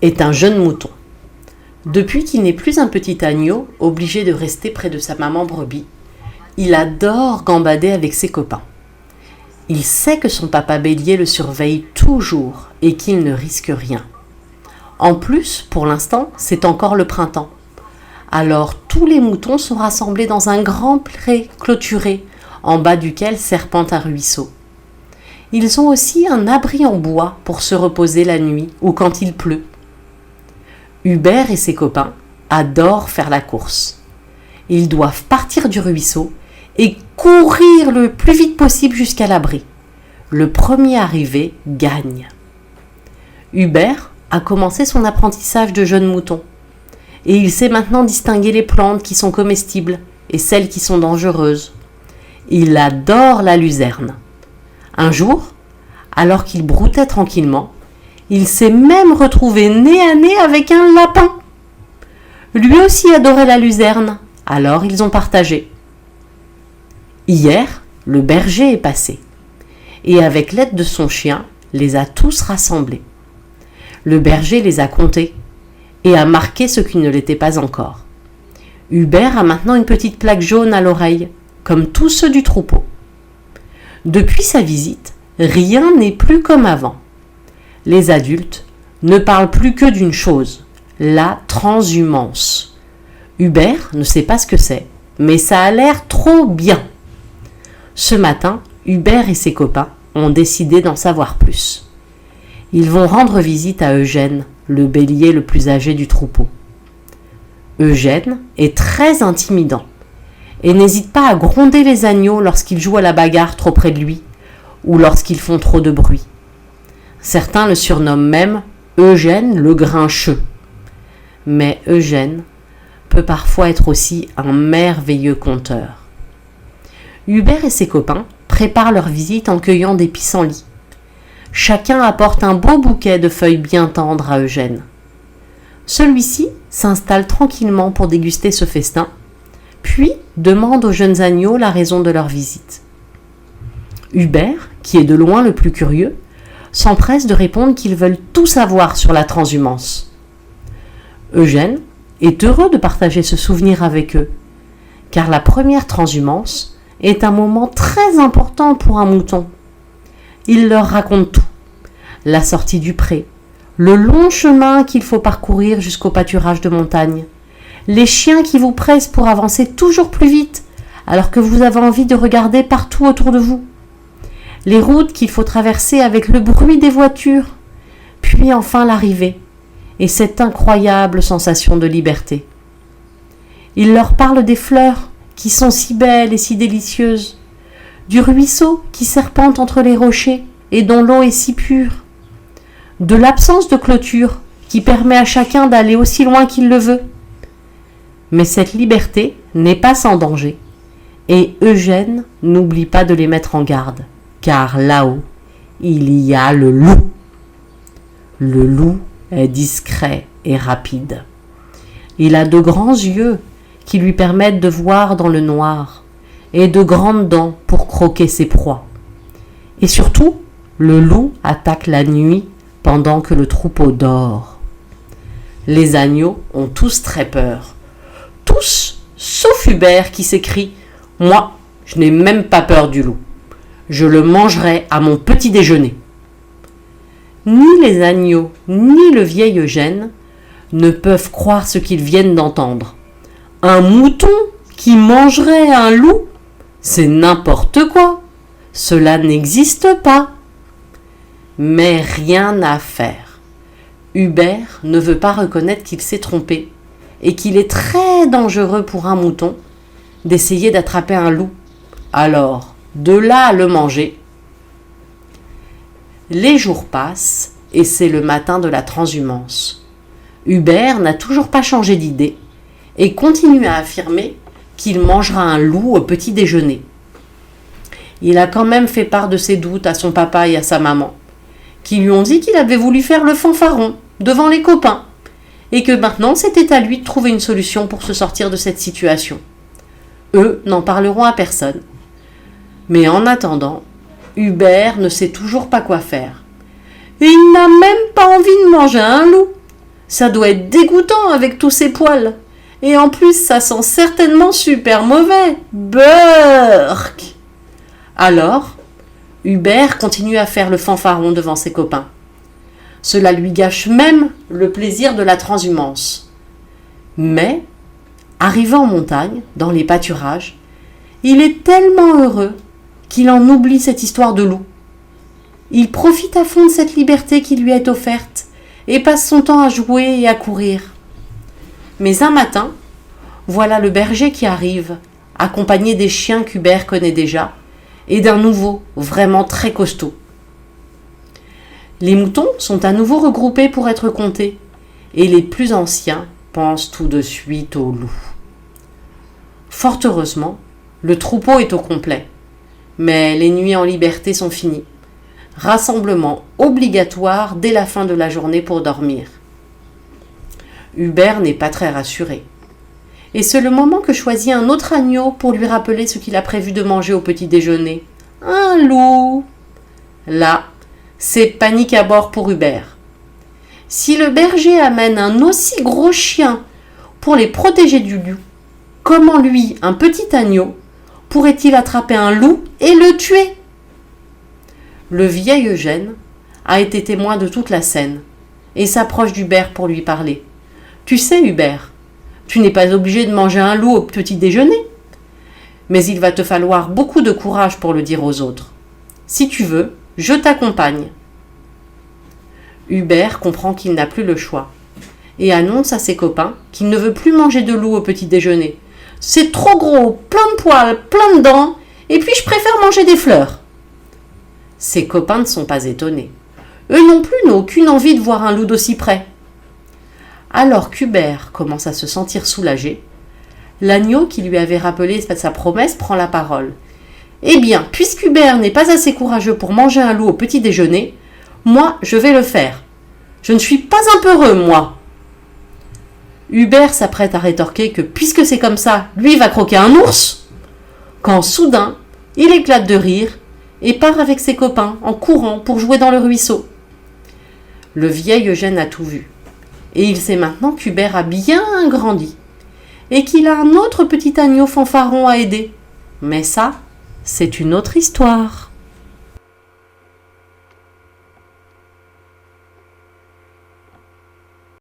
est un jeune mouton. Depuis qu'il n'est plus un petit agneau, obligé de rester près de sa maman brebis, il adore gambader avec ses copains. Il sait que son papa bélier le surveille toujours et qu'il ne risque rien. En plus, pour l'instant, c'est encore le printemps. Alors tous les moutons sont rassemblés dans un grand pré clôturé, en bas duquel serpente un ruisseau. Ils ont aussi un abri en bois pour se reposer la nuit ou quand il pleut. Hubert et ses copains adorent faire la course. Ils doivent partir du ruisseau et courir le plus vite possible jusqu'à l'abri. Le premier arrivé gagne. Hubert a commencé son apprentissage de jeune mouton et il sait maintenant distinguer les plantes qui sont comestibles et celles qui sont dangereuses. Il adore la luzerne. Un jour, alors qu'il broutait tranquillement, il s'est même retrouvé nez à nez avec un lapin. Lui aussi adorait la luzerne, alors ils ont partagé. Hier, le berger est passé, et avec l'aide de son chien, les a tous rassemblés. Le berger les a comptés, et a marqué ce qui ne l'était pas encore. Hubert a maintenant une petite plaque jaune à l'oreille, comme tous ceux du troupeau. Depuis sa visite, rien n'est plus comme avant. Les adultes ne parlent plus que d'une chose, la transhumance. Hubert ne sait pas ce que c'est, mais ça a l'air trop bien. Ce matin, Hubert et ses copains ont décidé d'en savoir plus. Ils vont rendre visite à Eugène, le bélier le plus âgé du troupeau. Eugène est très intimidant et n'hésite pas à gronder les agneaux lorsqu'ils jouent à la bagarre trop près de lui ou lorsqu'ils font trop de bruit. Certains le surnomment même Eugène le grincheux. Mais Eugène peut parfois être aussi un merveilleux conteur. Hubert et ses copains préparent leur visite en cueillant des pissenlits. Chacun apporte un beau bouquet de feuilles bien tendres à Eugène. Celui-ci s'installe tranquillement pour déguster ce festin, puis demande aux jeunes agneaux la raison de leur visite. Hubert, qui est de loin le plus curieux, s'empresse de répondre qu'ils veulent tout savoir sur la transhumance. Eugène est heureux de partager ce souvenir avec eux, car la première transhumance est un moment très important pour un mouton. Il leur raconte tout, la sortie du pré, le long chemin qu'il faut parcourir jusqu'au pâturage de montagne, les chiens qui vous pressent pour avancer toujours plus vite alors que vous avez envie de regarder partout autour de vous, les routes qu'il faut traverser avec le bruit des voitures, puis enfin l'arrivée et cette incroyable sensation de liberté. Il leur parle des fleurs qui sont si belles et si délicieuses, du ruisseau qui serpente entre les rochers et dont l'eau est si pure, de l'absence de clôture qui permet à chacun d'aller aussi loin qu'il le veut. Mais cette liberté n'est pas sans danger, et Eugène n'oublie pas de les mettre en garde, car là-haut, il y a le loup. Le loup est discret et rapide. Il a de grands yeux qui lui permettent de voir dans le noir, et de grandes dents pour croquer ses proies. Et surtout, le loup attaque la nuit pendant que le troupeau dort. Les agneaux ont tous très peur. Tous, sauf Hubert qui s'écrie « Moi, je n'ai même pas peur du loup. Je le mangerai à mon petit déjeuner. » Ni les agneaux, ni le vieil Eugène ne peuvent croire ce qu'ils viennent d'entendre. Un mouton qui mangerait un loup, c'est n'importe quoi. Cela n'existe pas. Mais rien à faire. Hubert ne veut pas reconnaître qu'il s'est trompé et qu'il est très dangereux pour un mouton d'essayer d'attraper un loup. Alors, de là à le manger. Les jours passent et c'est le matin de la transhumance. Hubert n'a toujours pas changé d'idée et continue à affirmer qu'il mangera un loup au petit déjeuner. Il a quand même fait part de ses doutes à son papa et à sa maman, qui lui ont dit qu'il avait voulu faire le fanfaron devant les copains, et que maintenant c'était à lui de trouver une solution pour se sortir de cette situation. Eux n'en parleront à personne. Mais en attendant, Hubert ne sait toujours pas quoi faire. Il n'a même pas envie de manger un loup. Ça doit être dégoûtant avec tous ces poils. Et en plus, ça sent certainement super mauvais. Burk !» Alors, Hubert continue à faire le fanfaron devant ses copains. Cela lui gâche même le plaisir de la transhumance. Mais, arrivé en montagne, dans les pâturages, il est tellement heureux qu'il en oublie cette histoire de loup. Il profite à fond de cette liberté qui lui est offerte et passe son temps à jouer et à courir. Mais un matin, voilà le berger qui arrive, accompagné des chiens qu'Hubert connaît déjà, et d'un nouveau, vraiment très costaud. Les moutons sont à nouveau regroupés pour être comptés, et les plus anciens pensent tout de suite au loup. Fort heureusement, le troupeau est au complet, mais les nuits en liberté sont finies. Rassemblement obligatoire dès la fin de la journée pour dormir. Hubert n'est pas très rassuré. Et c'est le moment que choisit un autre agneau pour lui rappeler ce qu'il a prévu de manger au petit déjeuner. Un loup. Là, c'est panique à bord pour Hubert. Si le berger amène un aussi gros chien pour les protéger du loup, comment lui, un petit agneau, pourrait-il attraper un loup et le tuer ? Le vieil Eugène a été témoin de toute la scène et s'approche d'Hubert pour lui parler. « Tu sais, Hubert, tu n'es pas obligé de manger un loup au petit déjeuner, mais il va te falloir beaucoup de courage pour le dire aux autres. Si tu veux, je t'accompagne. » Hubert comprend qu'il n'a plus le choix et annonce à ses copains qu'il ne veut plus manger de loup au petit déjeuner. « C'est trop gros, plein de poils, plein de dents, et puis je préfère manger des fleurs. » Ses copains ne sont pas étonnés. Eux non plus n'ont aucune envie de voir un loup d'aussi près. Alors qu'Hubert commence à se sentir soulagé, l'agneau qui lui avait rappelé sa promesse prend la parole. « Eh bien, puisqu'Hubert n'est pas assez courageux pour manger un loup au petit déjeuner, moi, je vais le faire. Je ne suis pas un peureux, moi. » Hubert s'apprête à rétorquer que puisque c'est comme ça, lui va croquer un ours, quand soudain, il éclate de rire et part avec ses copains en courant pour jouer dans le ruisseau. Le vieil Eugène a tout vu, et il sait maintenant qu'Hubert a bien grandi, et qu'il a un autre petit agneau fanfaron à aider. Mais ça, c'est une autre histoire.